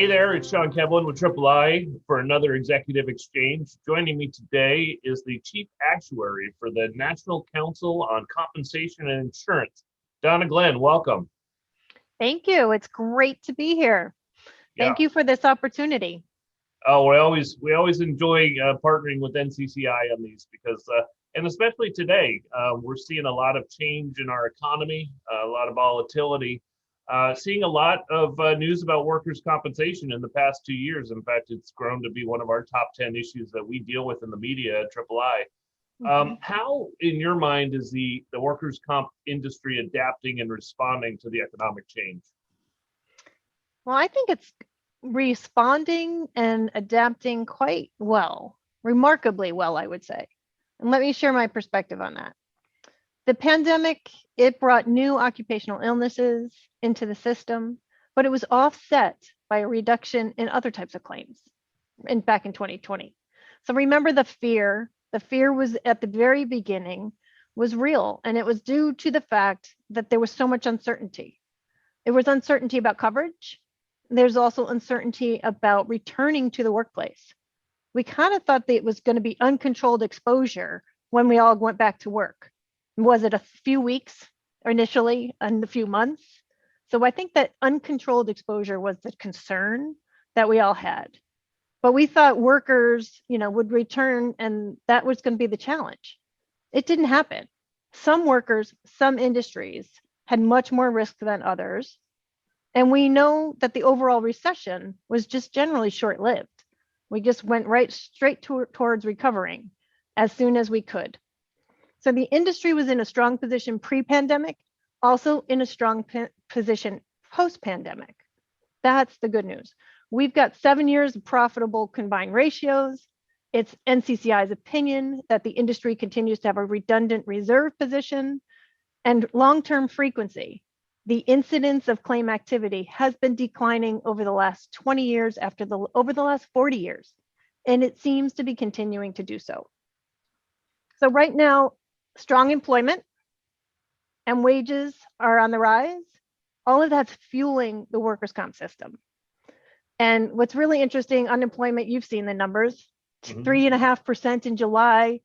Hey there, it's Sean Kevelighan with III for another executive exchange. Joining me today is the Chief Actuary for the National Council on Compensation and Insurance, Donna Glenn. Welcome. Thank you. It's great to be here. Yeah. Thank you for this opportunity. Oh, we always enjoy partnering with NCCI on these because, and especially today, we're seeing a lot of change in our economy, a lot of volatility. Seeing a lot of news about workers' compensation in the past 2 years. In fact, it's grown to be one of our top 10 issues that we deal with in the media at III. How, in your mind, is the workers' comp industry adapting and responding to the economic change? Well, I think it's responding and adapting quite well, remarkably well, I would say. And let me share my perspective on that. The pandemic, it brought new occupational illnesses into the system, but it was offset by a reduction in other types of claims back in 2020. So remember the fear was at the very beginning was real, and it was due to the fact that there was so much uncertainty. There was uncertainty about coverage. There's also uncertainty about returning to the workplace. We kind of thought that it was going to be uncontrolled exposure when we all went back to work. Was it a few weeks initially and a few months? So I think that uncontrolled exposure was the concern that we all had. But we thought workers, would return and that was going to be the challenge. It didn't happen. Some workers, some industries had much more risk than others. And we know that the overall recession was just generally short-lived. We just went straight towards recovering as soon as we could. So the industry was in a strong position pre-pandemic, also in a strong position post-pandemic. That's the good news. We've got 7 years of profitable combined ratios. It's NCCI's opinion that the industry continues to have a redundant reserve position and long-term frequency. The incidence of claim activity has been declining over the last 20 years over the last 40 years, and it seems to be continuing to do so. So right now, strong employment and wages are on the rise. All of that's fueling the workers' comp system. And what's really interesting, unemployment, you've seen the numbers, 3.5% in July,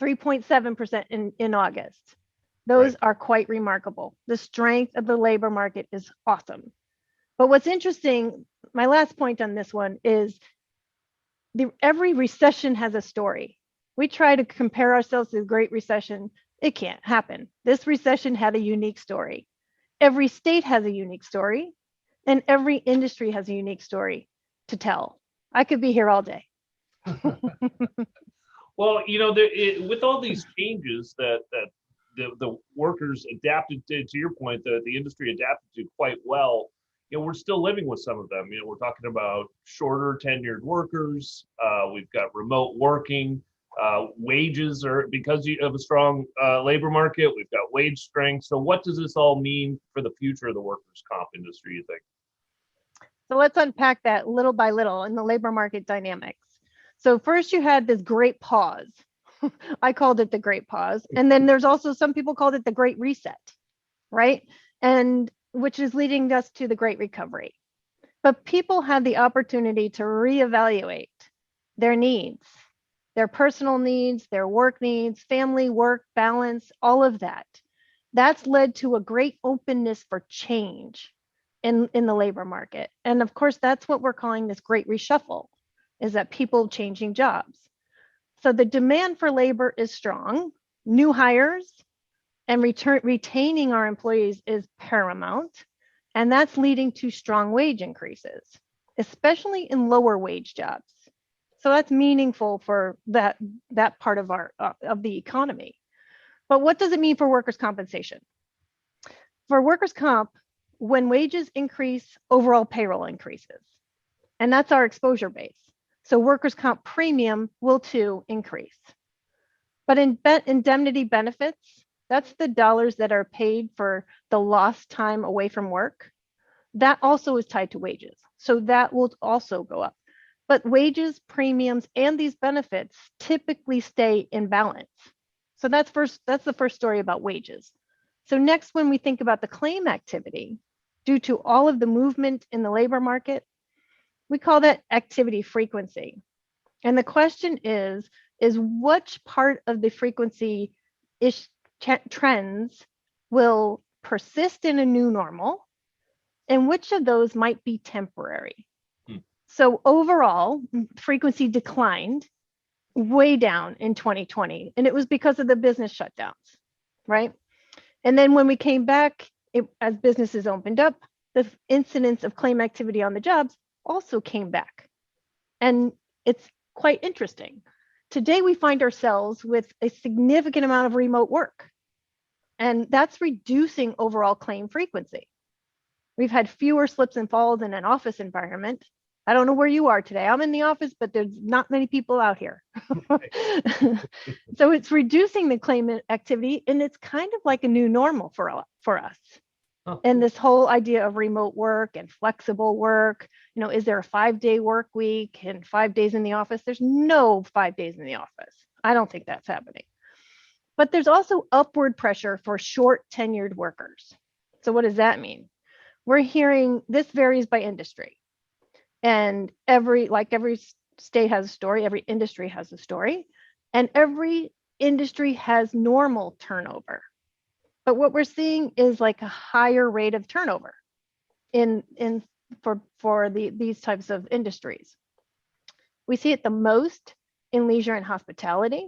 3.7% in August. Those are quite remarkable. The strength of the labor market is awesome. But what's interesting, my last point on this one is every recession has a story. We try to compare ourselves to the Great Recession. It can't happen. This recession had a unique story. Every state has a unique story, and every industry has a unique story to tell. I could be here all day. Well, with all these changes that the workers adapted to your point, the industry adapted to quite well. We're still living with some of them. We're talking about shorter tenured workers. We've got remote working. Wages are because of a strong labor market. We've got wage strength. So what does this all mean for the future of the workers' comp industry, you think? So let's unpack that little by little in the labor market dynamics. So first you had this great pause. I called it the great pause. And then there's also some people called it the great reset, right? And which is leading us to the great recovery. But people had the opportunity to reevaluate their needs, their personal needs, their work needs, family, work, balance, all of that. That's led to a great openness for change in the labor market. And of course, that's what we're calling this great reshuffle, is that people changing jobs. So the demand for labor is strong. New hires and retaining our employees is paramount. And that's leading to strong wage increases, especially in lower wage jobs. So that's meaningful for that part of the economy. But what does it mean for workers' compensation? For workers' comp, when wages increase, overall payroll increases. And that's our exposure base. So workers' comp premium will too increase. But in indemnity benefits, that's the dollars that are paid for the lost time away from work. That also is tied to wages. So that will also go up. But wages, premiums, and these benefits typically stay in balance. So that's the first story about wages. So next, when we think about the claim activity, due to all of the movement in the labor market, We call that activity frequency. And the question is which part of the frequency trends will persist in a new normal, and which of those might be temporary? So overall, frequency declined way down in 2020, and it was because of the business shutdowns, right? And then when we came back, as businesses opened up, the incidence of claim activity on the jobs also came back. And it's quite interesting. Today, we find ourselves with a significant amount of remote work, and that's reducing overall claim frequency. We've had fewer slips and falls in an office environment. I don't know where you are today. I'm in the office, but there's not many people out here. So it's reducing the claim activity, and it's kind of like a new normal for us. Oh. And this whole idea of remote work and flexible work, is there a 5-day work week and 5 days in the office? There's no 5 days in the office. I don't think that's happening. But there's also upward pressure for short tenured workers. So what does that mean? We're hearing this varies by industry. And every state has a story, every industry has a story, and every industry has normal turnover. But what we're seeing is like a higher rate of turnover for these types of industries. We see it the most in leisure and hospitality,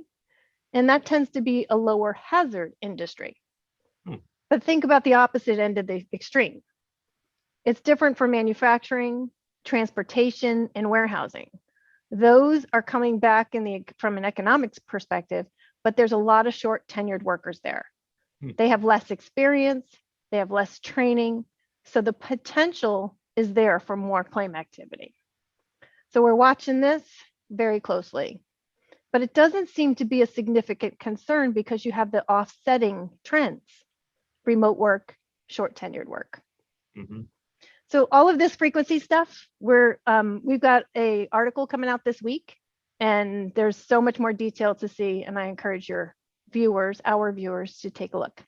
and that tends to be a lower hazard industry. But think about the opposite end of the extreme. It's different for manufacturing, transportation, and warehousing. Those are coming back from an economics perspective, but there's a lot of short tenured workers there. They have less experience, they have less training, so the potential is there for more claim activity. So we're watching this very closely, but it doesn't seem to be a significant concern because you have the offsetting trends: remote work, short tenured work. Mm-hmm. So all of this frequency stuff, we've got an article coming out this week, and there's so much more detail to see, and I encourage our viewers to take a look.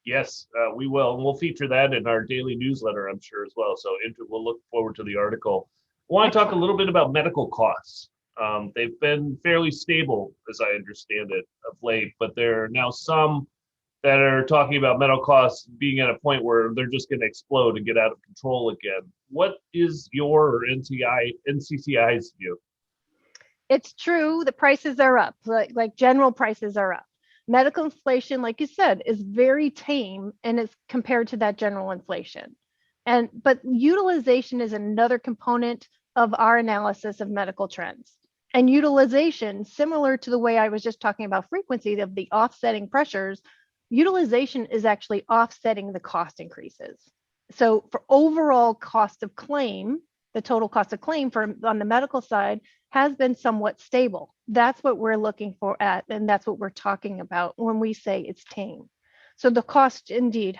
Yes, we will. And we'll feature that in our daily newsletter, I'm sure, as well. So we'll look forward to the article. I want to talk a little bit about medical costs. They've been fairly stable, as I understand it, of late, but there are now some that are talking about medical costs being at a point where they're just going to explode and get out of control again. What is your NCCI's view? It's true. The prices are up, like general prices are up. Medical inflation, like you said, is very tame and it's compared to that general inflation. But utilization is another component of our analysis of medical trends. And utilization, similar to the way I was just talking about frequency of the offsetting pressures, utilization is actually offsetting the cost increases. So for overall cost of claim, the total cost of claim on the medical side has been somewhat stable. That's what we're looking for and that's what we're talking about when we say it's tame. So the costs indeed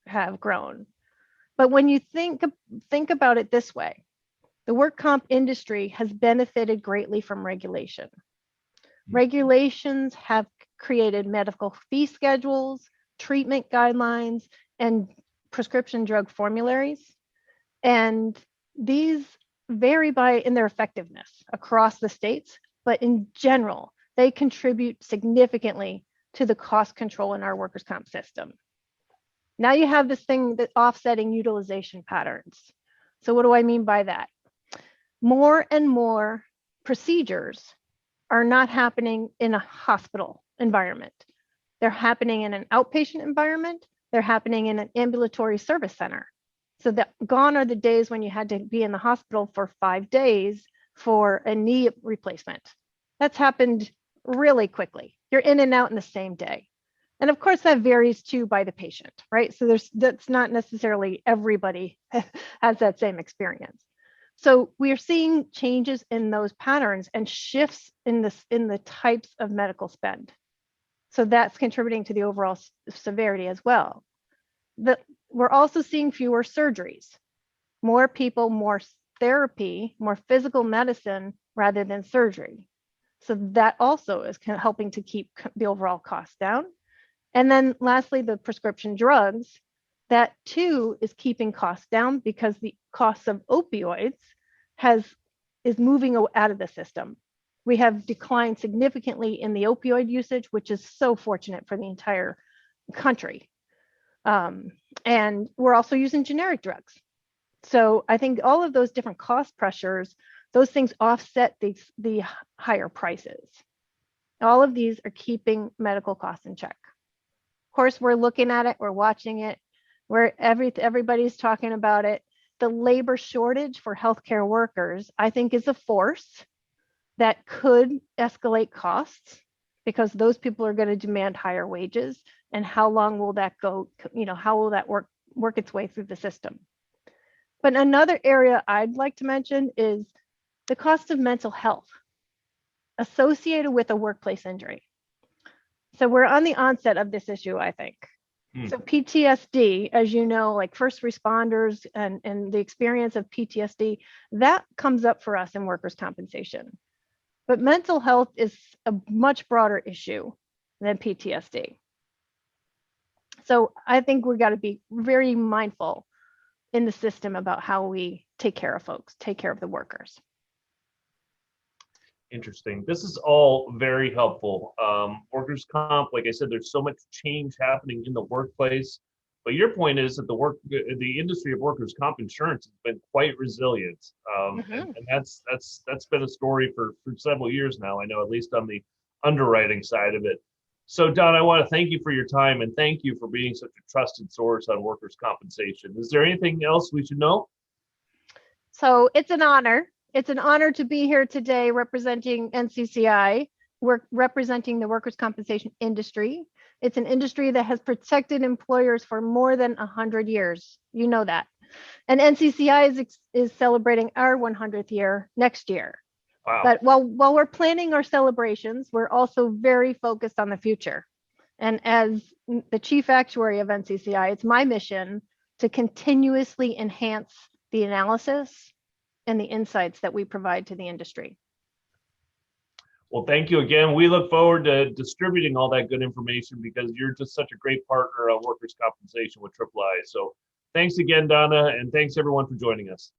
have grown. But when you think about it this way, the work comp industry has benefited greatly from regulation. Regulations have created medical fee schedules, treatment guidelines, and prescription drug formularies. And these vary in their effectiveness across the states, but in general, they contribute significantly to the cost control in our workers' comp system. Now you have this thing that offsetting utilization patterns. So what do I mean by that? More and more procedures are not happening in a hospital environment. They're happening in an outpatient environment. They're happening in an ambulatory service center. So gone are the days when you had to be in the hospital for 5 days for a knee replacement. That's happened really quickly. You're in and out in the same day. And of course that varies too by the patient, right? So that's not necessarily everybody has that same experience. So we are seeing changes in those patterns and shifts in the types of medical spend. So that's contributing to the overall severity as well. We're also seeing fewer surgeries, more people, more therapy, more physical medicine rather than surgery. So that also is kind of helping to keep the overall cost down. And then lastly, the prescription drugs, that too is keeping costs down because the cost of opioids has is moving out of the system. We have declined significantly in the opioid usage, which is so fortunate for the entire country. And we're also using generic drugs. So I think all of those different cost pressures, those things offset the higher prices. All of these are keeping medical costs in check. Of course, we're looking at it, we're watching it, everybody's talking about it. The labor shortage for healthcare workers, I think, is a force that could escalate costs, because those people are going to demand higher wages. And how long will that go? How will that work its way through the system? But another area I'd like to mention is the cost of mental health associated with a workplace injury. So we're on the onset of this issue, I think. So PTSD, as you know, like first responders and the experience of PTSD, that comes up for us in workers' compensation. But mental health is a much broader issue than PTSD. So I think we've got to be very mindful in the system about how we take care of folks, take care of the workers. Interesting. This is all very helpful. Workers' comp, like I said, there's so much change happening in the workplace. But your point is that the industry of workers' comp insurance has been quite resilient, and that's been a story for several years now. I know, at least on the underwriting side of it. So, Donna, I want to thank you for your time, and thank you for being such a trusted source on workers' compensation. Is there anything else we should know? So it's an honor. It's an honor to be here today representing NCCI. We're representing the workers' compensation industry. It's an industry that has protected employers for more than 100 years. You know that. And NCCI is celebrating our 100th year next year. Wow. But while we're planning our celebrations, we're also very focused on the future. And as the chief actuary of NCCI, it's my mission to continuously enhance the analysis and the insights that we provide to the industry. Well, thank you again. We look forward to distributing all that good information, because you're just such a great partner on workers' compensation with III. So thanks again, Donna, and thanks everyone for joining us.